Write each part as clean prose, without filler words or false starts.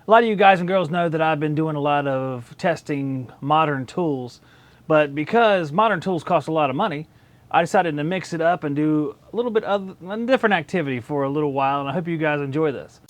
A lot of you guys and girls know that I've been doing a lot of testing modern tools, but because modern tools cost a lot of money, I decided to mix it up and do a little bit of a different activity for a little while, and I hope you guys enjoy this.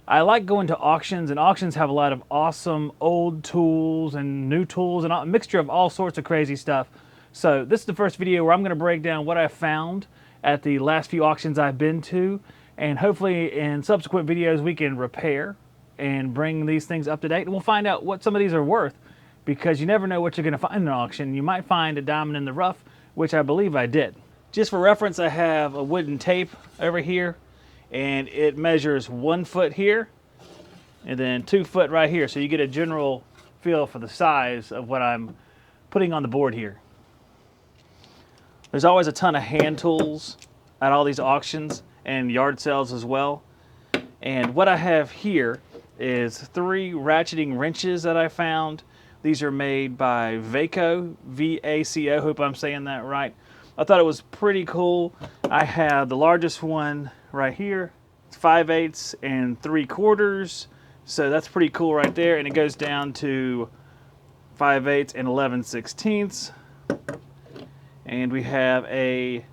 I like going to auctions, and auctions have a lot of awesome old tools and new tools and a mixture of all sorts of crazy stuff. So this is the first video where I'm going to break down what I found at the last few auctions I've been to, and hopefully in subsequent videos we can repair and bring these things up to date, and we'll find out what some of these are worth, because you never know what you're going to find in an auction. You might find a diamond in the rough, which I believe I did. Just for reference, I have a wooden tape over here, and it measures 1 foot here and then 2 foot right here, so you get a general feel for the size of what I'm putting on the board here. There's always a ton of hand tools at all these auctions and yard sales as well. And what I have here is 3 ratcheting wrenches that I found. These are made by Vaco, V-A-C-O, hope I'm saying that right. I thought it was pretty cool. I have the largest one right here. It's 5/8 and 3/4. So that's pretty cool right there. And it goes down to 5/8 and 11/16. And we have a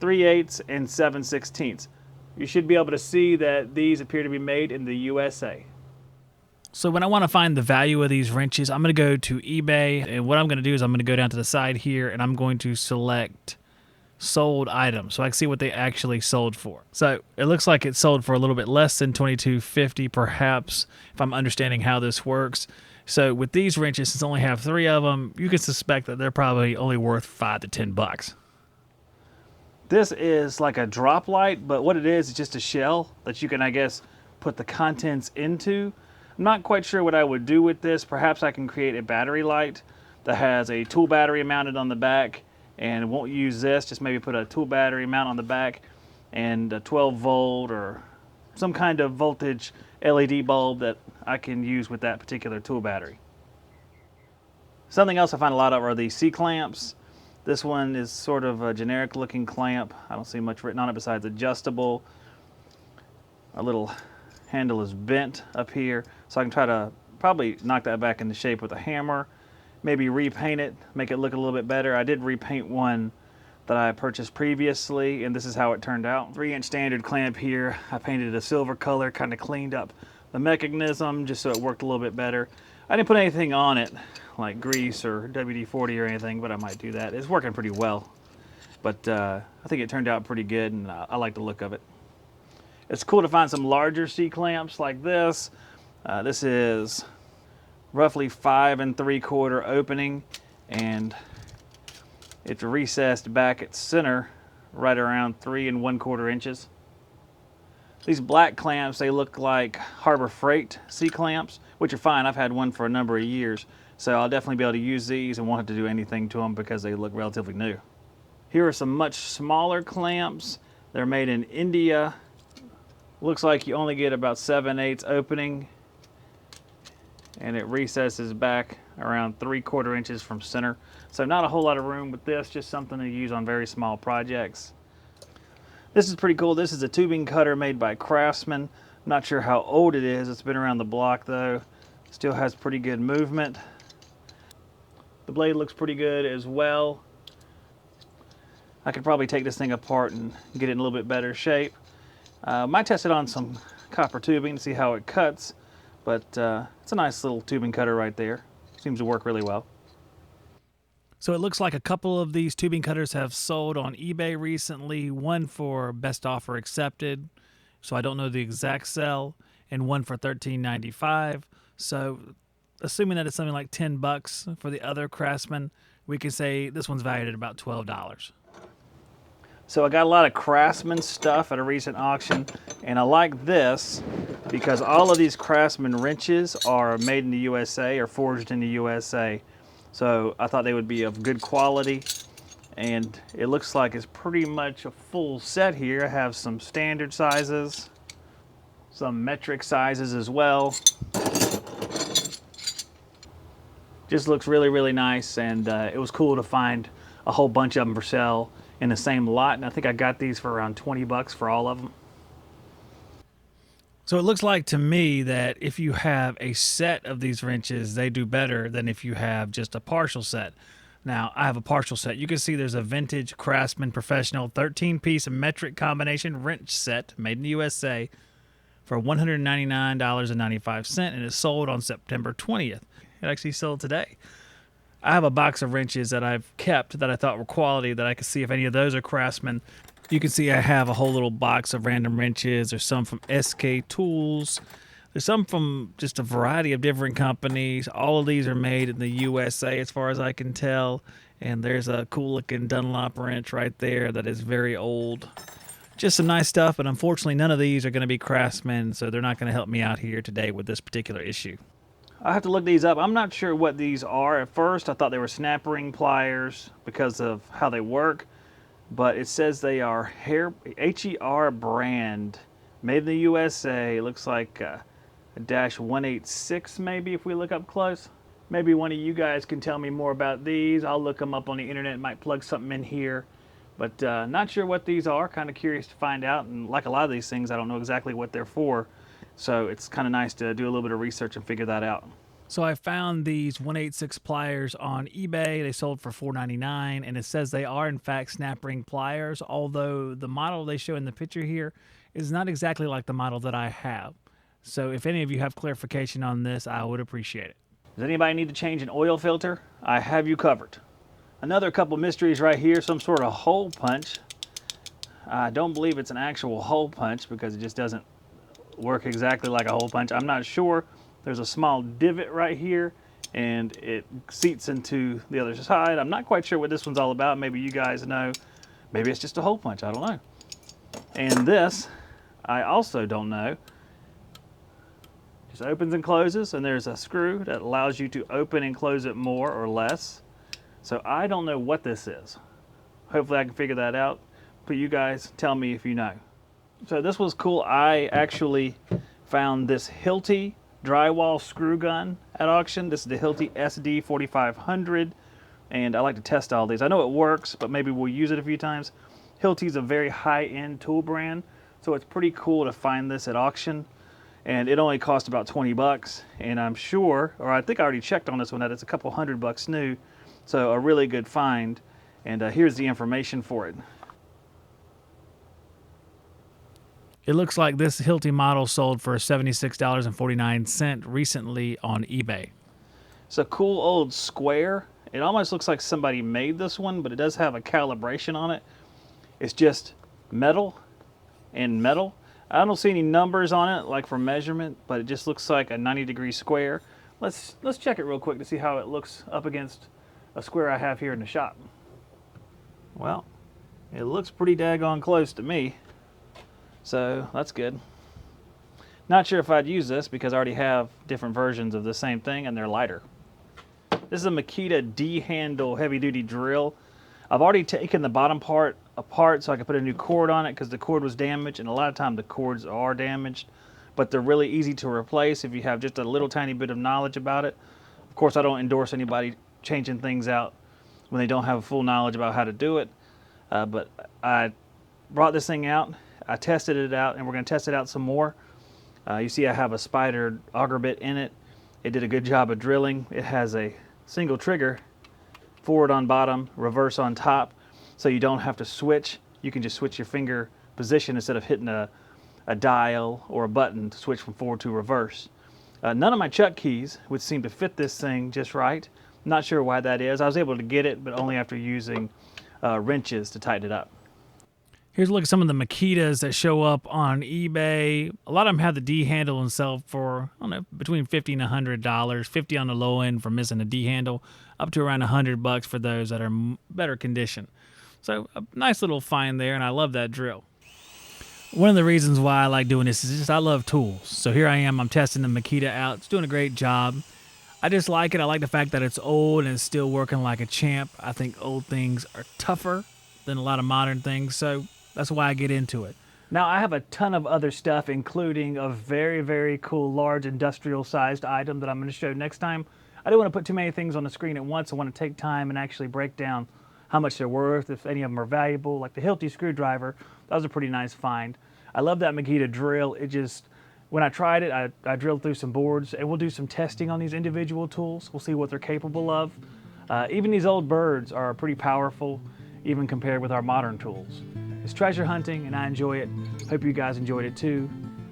3/8 and 7/16. You should be able to see that these appear to be made in the USA. So when I want to find the value of these wrenches, I'm going to go to eBay, and what I'm going to do is I'm going to go down to the side here and I'm going to select sold items so I can see what they actually sold for. So it looks like it sold for a little bit less than $22.50 perhaps, if I'm understanding how this works. So with these wrenches, since I only have 3 of them, you can suspect that they're probably only worth $5 to $10. This is like a drop light, but what it is just a shell that you can, I guess, put the contents into. I'm not quite sure what I would do with this. Perhaps I can create a battery light that has a tool battery mounted on the back, and won't use this, just maybe put a tool battery mount on the back and a 12 volt or some kind of voltage LED bulb that I can use with that particular tool battery. Something else I find a lot of are these C-clamps. This one is sort of a generic looking clamp. I don't see much written on it besides adjustable. A little handle is bent up here, so I can try to probably knock that back into shape with a hammer. Maybe repaint it, make it look a little bit better. I did repaint one that I purchased previously, and this is how it turned out. 3-inch standard clamp here. I painted it a silver color, kind of cleaned up the mechanism just so it worked a little bit better. I didn't put anything on it like grease or WD-40 or anything, but I might do that. It's working pretty well, but I think it turned out pretty good, and I like the look of it. It's cool to find some larger C-clamps like this. This is roughly 5 3/4 opening, and it's recessed back at center right around 3 1/4 inches. These black clamps, they look like Harbor Freight C-clamps, which are fine. I've had one for a number of years, so I'll definitely be able to use these and won't have to do anything to them because they look relatively new. Here are some much smaller clamps. They're made in India. Looks like you only get about 7/8 opening, and it recesses back around 3/4 inches from center. So not a whole lot of room with this, just something to use on very small projects. This is pretty cool. This is a tubing cutter made by Craftsman. I'm not sure how old it is. It's been around the block though. Still has pretty good movement. The blade looks pretty good as well. I could probably take this thing apart and get it in a little bit better shape. Might test it on some copper tubing to see how it cuts, but it's a nice little tubing cutter right there. Seems to work really well. So it looks like a couple of these tubing cutters have sold on eBay recently, one for best offer accepted, so I don't know the exact sell, and one for $13.95. So assuming that it's something like $10 for the other Craftsman, we can say this one's valued at about $12. So I got a lot of Craftsman stuff at a recent auction, and I like this because all of these Craftsman wrenches are made in the USA or forged in the USA. So I thought they would be of good quality, and it looks like it's pretty much a full set here. I have some standard sizes, some metric sizes as well. Just looks really, really nice, and it was cool to find a whole bunch of them for sale in the same lot, and I think I got these for around 20 bucks for all of them. So it looks like to me that if you have a set of these wrenches, they do better than if you have just a partial set. Now, I have a partial set. You can see there's a vintage Craftsman Professional 13-piece metric combination wrench set made in the USA for $199.95, and it's sold on September 20th. It actually sold today. I have a box of wrenches that I've kept that I thought were quality that I could see if any of those are Craftsman. You can see I have a whole little box of random wrenches. There's some from SK Tools. There's some from just a variety of different companies. All of these are made in the USA as far as I can tell. And there's a cool looking Dunlop wrench right there that is very old. Just some nice stuff, but unfortunately none of these are going to be Craftsman, so they're not going to help me out here today with this particular issue. I have to look these up. I'm not sure what these are. At first I thought they were snap ring pliers because of how they work. But it says they are HER brand, made in the USA. It looks like a -186 maybe if we look up close. Maybe one of you guys can tell me more about these. I'll look them up on the internet, might plug something in here. But not sure what these are, kind of curious to find out. And like a lot of these things, I don't know exactly what they're for. So it's kind of nice to do a little bit of research and figure that out. So I found these 186 pliers on eBay. They sold for $4.99, and it says they are in fact snap ring pliers, although the model they show in the picture here is not exactly like the model that I have. So if any of you have clarification on this, I would appreciate it. Does anybody need to change an oil filter? I have you covered. Another couple mysteries right here, some sort of hole punch. I don't believe it's an actual hole punch because it just doesn't work exactly like a hole punch. I'm not sure. There's a small divot right here and it seats into the other side. I'm not quite sure what this one's all about. Maybe you guys know. Maybe it's just a hole punch. I don't know. And this, I also don't know. Just opens and closes, and there's a screw that allows you to open and close it more or less. So I don't know what this is. Hopefully I can figure that out. But you guys tell me if you know. So this was cool. I actually found this Hilti Drywall Screw Gun at auction. This is the Hilti SD 4500, and I like to test all these. I know it works, but maybe we'll use it a few times. Hilti's a very high-end tool brand, so it's pretty cool to find this at auction, and it only cost about 20 bucks, and I'm sure, or I think I already checked on this one, that it's a couple $100 new, so a really good find, and here's the information for it. It looks like this Hilti model sold for $76.49 recently on eBay. It's a cool old square. It almost looks like somebody made this one, but it does have a calibration on it. It's just metal and metal. I don't see any numbers on it, like for measurement, but it just looks like a 90-degree square. Let's check it real quick to see how it looks up against a square I have here in the shop. Well, it looks pretty daggone close to me. So that's good. Not sure if I'd use this because I already have different versions of the same thing and they're lighter. This is a Makita DHandle heavy-duty drill. I've already taken the bottom part apart so I could put a new cord on it because the cord was damaged, and a lot of times the cords are damaged, but they're really easy to replace if you have just a little tiny bit of knowledge about it. Of course, I don't endorse anybody changing things out when they don't have full knowledge about how to do it, but I brought this thing out. I tested it out, and we're going to test it out some more. You see I have a spider auger bit in it. It did a good job of drilling. It has a single trigger, forward on bottom, reverse on top, so you don't have to switch. You can just switch your finger position instead of hitting a dial or a button to switch from forward to reverse. None of my chuck keys would seem to fit this thing just right. Not sure why that is. I was able to get it, but only after using wrenches to tighten it up. Here's a look at some of the Makitas that show up on eBay. A lot of them have the D-handle and sell for, I don't know, between $50 and $100. 50 on the low end for missing a D-handle, up to around $100 for those that are better condition. So a nice little find there, and I love that drill. One of the reasons why I like doing this is just I love tools. So here I am, I'm testing the Makita out. It's doing a great job. I just like it. I like the fact that it's old and it's still working like a champ. I think old things are tougher than a lot of modern things, so that's why I get into it. Now, I have a ton of other stuff, including a very, very cool large industrial-sized item that I'm going to show next time. I don't want to put too many things on the screen at once. I want to take time and actually break down how much they're worth, if any of them are valuable. Like the Hilti screwdriver, that was a pretty nice find. I love that Makita drill. It just, when I tried it, I drilled through some boards, and we'll do some testing on these individual tools. We'll see what they're capable of. Even these old birds are pretty powerful, even compared with our modern tools. It's treasure hunting, and I enjoy it. Hope you guys enjoyed it too.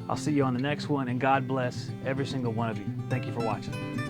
I'll see you on the next one, and God bless every single one of you. Thank you for watching.